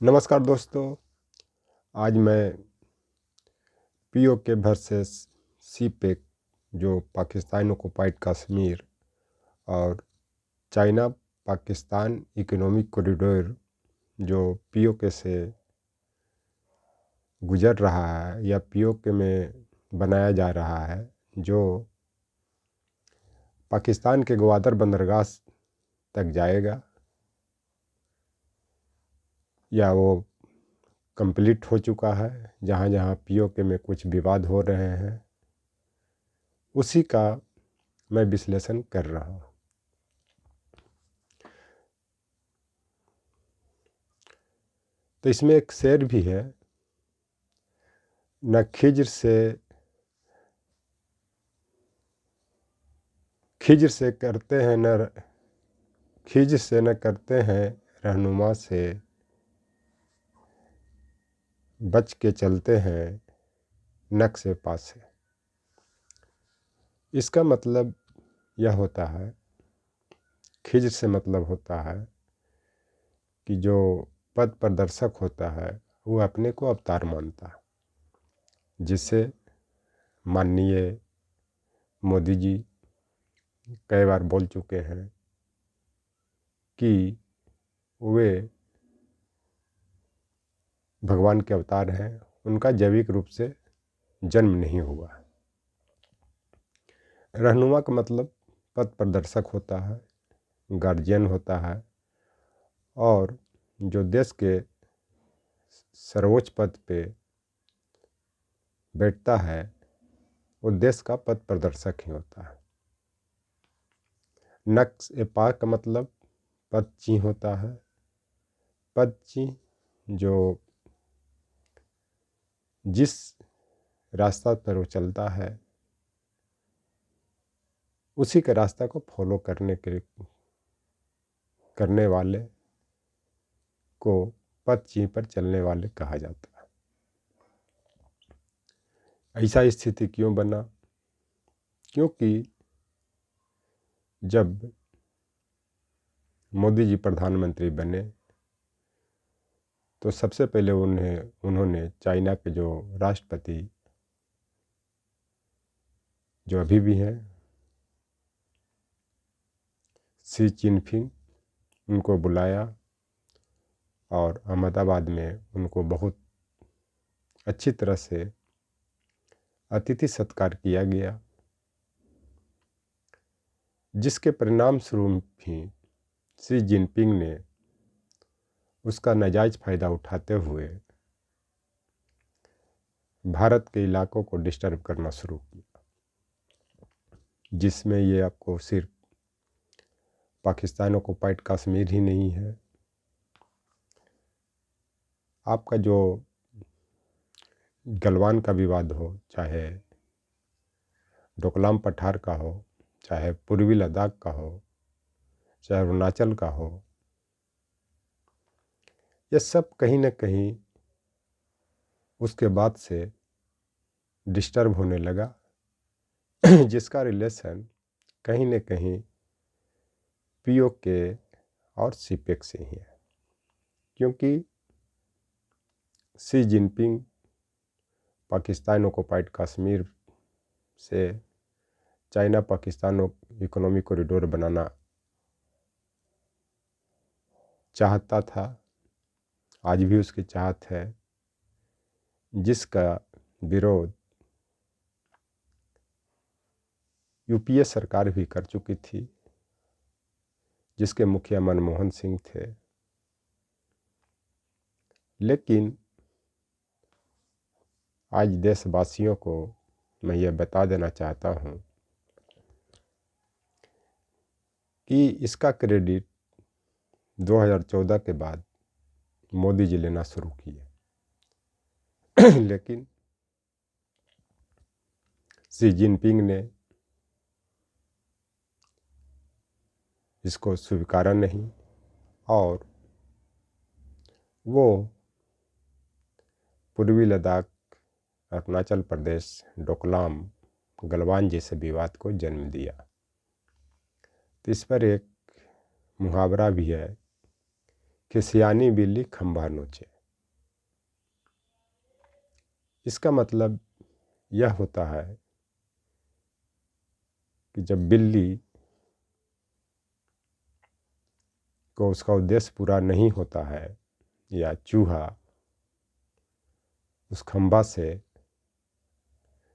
नमस्कार दोस्तों। आज मैं पीओके वर्सेस सीपेक जो पाकिस्तान ऑक्युपाइड कश्मीर और चाइना पाकिस्तान इकोनॉमिक कॉरिडोर जो पीओके से गुजर रहा है या पीओके में बनाया जा रहा है, जो पाकिस्तान के ग्वादर बंदरगाह तक जाएगा या वो कंप्लीट हो चुका है। जहाँ जहाँ पीओके में कुछ विवाद हो रहे हैं उसी का मैं विश्लेषण कर रहा हूँ। तो इसमें एक शेर भी है, न खिज्र से करते हैं न खिज्र से न करते हैं रहनुमा से, बच के चलते हैं नक्शे पासे। इसका मतलब यह होता है, खिज्र से मतलब होता है कि जो पथ प्रदर्शक होता है वो अपने को अवतार मानता है, जिससे माननीय मोदी जी कई बार बोल चुके हैं कि वे भगवान के अवतार हैं, उनका जैविक रूप से जन्म नहीं हुआ। रहनुमा का मतलब पथ प्रदर्शक होता है, गार्जियन होता है, और जो देश के सर्वोच्च पद पे बैठता है वो देश का पथ प्रदर्शक ही होता है। नक्श ए पाक का मतलब पदची होता है। पदची जो जिस रास्ता पर वो चलता है उसी के रास्ता को फॉलो करने वाले को पदची पर चलने वाले कहा जाता है। ऐसा स्थिति क्यों बना? क्योंकि जब मोदी जी प्रधानमंत्री बने तो सबसे पहले उन्होंने चाइना के जो राष्ट्रपति जो अभी भी हैं, शी चिनफिंग, उनको बुलाया और अहमदाबाद में उनको बहुत अच्छी तरह से अतिथि सत्कार किया गया, जिसके परिणाम स्वरूप भी शी जिनपिंग ने उसका नाजायज़ फ़ायदा उठाते हुए भारत के इलाकों को डिस्टर्ब करना शुरू किया, जिसमें ये आपको सिर्फ पाकिस्तान ऑक्युपाइड कश्मीर ही नहीं है, आपका जो गलवान का विवाद हो, चाहे डोकलाम पठार का हो, चाहे पूर्वी लद्दाख का हो, चाहे अरुणाचल का हो, ये सब कहीं न कहीं उसके बाद से डिस्टर्ब होने लगा जिसका रिलेशन कहीं न कहीं पीओके और सीपेक से ही है। क्योंकि Xi Jinping Pakistan occupied Kashmir से चाइना पाकिस्तान इकोनॉमिक कॉरिडोर बनाना चाहता था, आज भी उसकी चाहत है, जिसका विरोध यूपीए सरकार भी कर चुकी थी, जिसके मुखिया मनमोहन सिंह थे। लेकिन आज देशवासियों को मैं ये बता देना चाहता हूँ कि इसका क्रेडिट 2014 के बाद मोदी जी लेना शुरू किए लेकिन शी जिनपिंग ने इसको स्वीकारा नहीं और वो पूर्वी लद्दाख, अरुणाचल प्रदेश, डोकलाम, गलवान जैसे विवाद को जन्म दिया। तो इस पर एक मुहावरा भी है कि सियानी बिल्ली खंभा नोचे। इसका मतलब यह होता है कि जब बिल्ली को उसका उद्देश्य पूरा नहीं होता है या चूहा उस खंभा से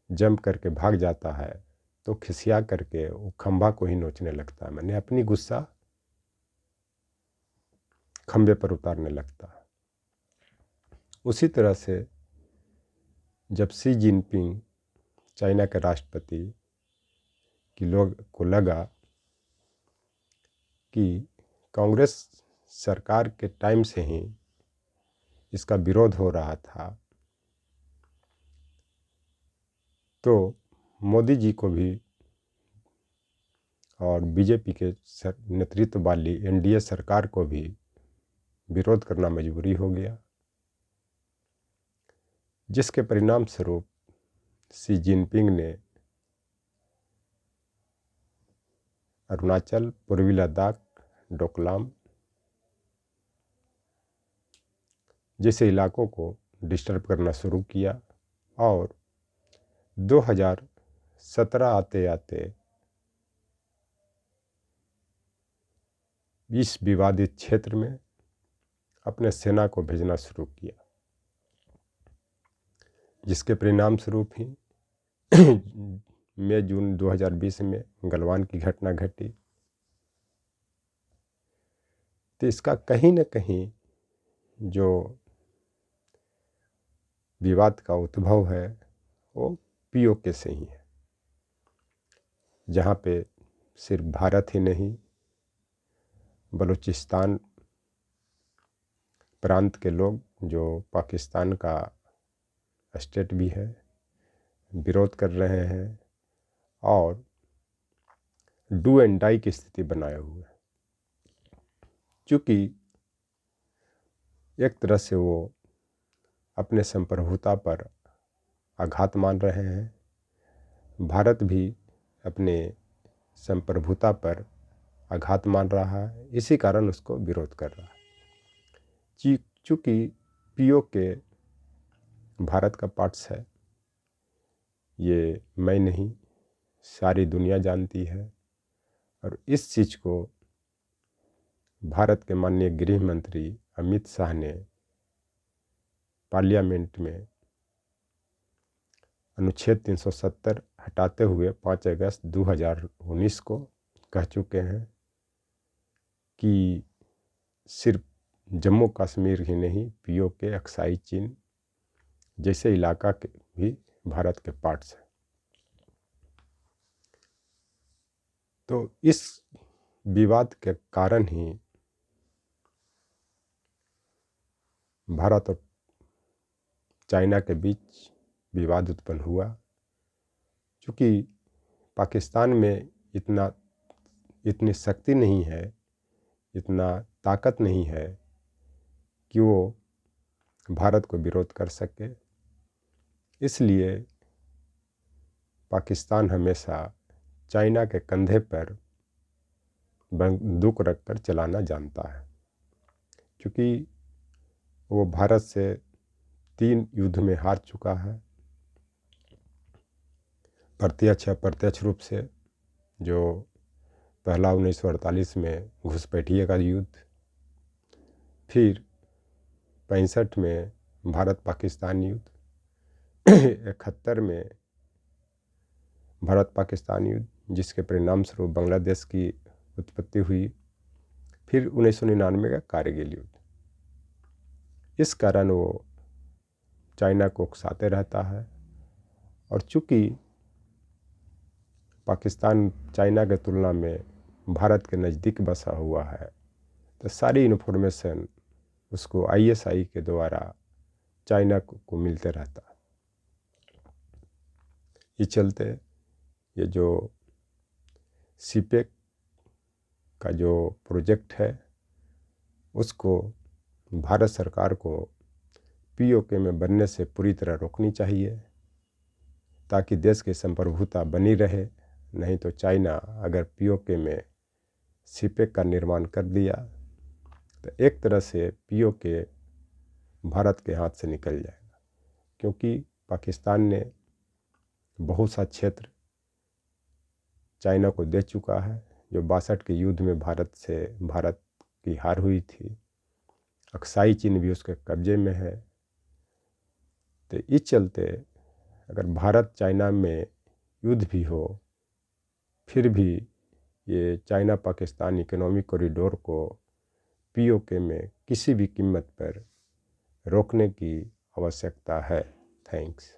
जंप करके भाग जाता है तो खिसिया करके वो खंभा को ही नोचने लगता है, मैंने अपनी गुस्सा खंभे पर उतारने लगता है। उसी तरह से जब शी जिनपिंग चाइना के राष्ट्रपति की लोग को लगा कि कांग्रेस सरकार के टाइम से ही इसका विरोध हो रहा था, तो मोदी जी को भी और बीजेपी के नेतृत्व वाली एनडीए सरकार को भी विरोध करना मजबूरी हो गया, जिसके परिणाम स्वरूप शी जिनपिंग ने अरुणाचल, पूर्वी लद्दाख, डोकलाम जैसे इलाकों को डिस्टर्ब करना शुरू किया और 2017 आते आते इस विवादित क्षेत्र में अपने सेना को भेजना शुरू किया, जिसके परिणाम स्वरूप ही मई जून 2020 में गलवान की घटना घटी। तो इसका कहीं न कहीं जो विवाद का उद्भव है वो पीओके से ही है, जहाँ पे सिर्फ भारत ही नहीं बलूचिस्तान प्रांत के लोग, जो पाकिस्तान का स्टेट भी है, विरोध कर रहे हैं और डू एंड डाई की स्थिति बनाए हुए है। चूँकि एक तरह से वो अपने संप्रभुता पर आघात मान रहे हैं, भारत भी अपने संप्रभुता पर आघात मान रहा है, इसी कारण उसको विरोध कर रहा है। चूँकि पीओके भारत का पार्ट्स है, ये मैं नहीं सारी दुनिया जानती है, और इस चीज़ को भारत के माननीय गृह मंत्री अमित शाह ने पार्लियामेंट में अनुच्छेद 370 हटाते हुए 5 अगस्त 2019 को कह चुके हैं कि सिर्फ जम्मू कश्मीर ही नहीं, पीओके, अक्साई चीन जैसे इलाका के भी भारत के पार्ट्स हैं। तो इस विवाद के कारण ही भारत और चाइना के बीच विवाद उत्पन्न हुआ। क्योंकि पाकिस्तान में इतनी शक्ति नहीं है, इतना ताकत नहीं है कि वो भारत को विरोध कर सके, इसलिए पाकिस्तान हमेशा चाइना के कंधे पर बंदूक रखकर चलाना जानता है। क्योंकि वो भारत से 3 युद्ध में हार चुका है, प्रत्यक्ष अप्रत्यक्ष रूप से। जो पहला 1948 में घुसपैठिए का युद्ध, फिर 65 में भारत पाकिस्तान युद्ध, 71 में भारत पाकिस्तान युद्ध जिसके परिणाम स्वरूप बांग्लादेश की उत्पत्ति हुई, फिर 1999 का कारगिल युद्ध। इस कारण वो चाइना को उकसाते रहता है, और चूँकि पाकिस्तान चाइना के तुलना में भारत के नज़दीक बसा हुआ है, तो सारी इन्फॉर्मेशन उसको आईएसआई के द्वारा चाइना को मिलते रहता है। इस चलते ये जो सीपेक का जो प्रोजेक्ट है उसको भारत सरकार को पीओके में बनने से पूरी तरह रोकनी चाहिए, ताकि देश की संप्रभुता बनी रहे। नहीं तो चाइना अगर पीओके में सीपेक का निर्माण कर दिया तो एक तरह से पीओके भारत के हाथ से निकल जाएगा, क्योंकि पाकिस्तान ने बहुत सा क्षेत्र चाइना को दे चुका है। जो 62 के युद्ध में भारत की हार हुई थी, अक्साई चीन भी उसके कब्जे में है। तो इस चलते अगर भारत चाइना में युद्ध भी हो, फिर भी ये चाइना पाकिस्तान इकोनॉमिक कॉरिडोर को पीओके में किसी भी कीमत पर रोकने की आवश्यकता है। थैंक्स।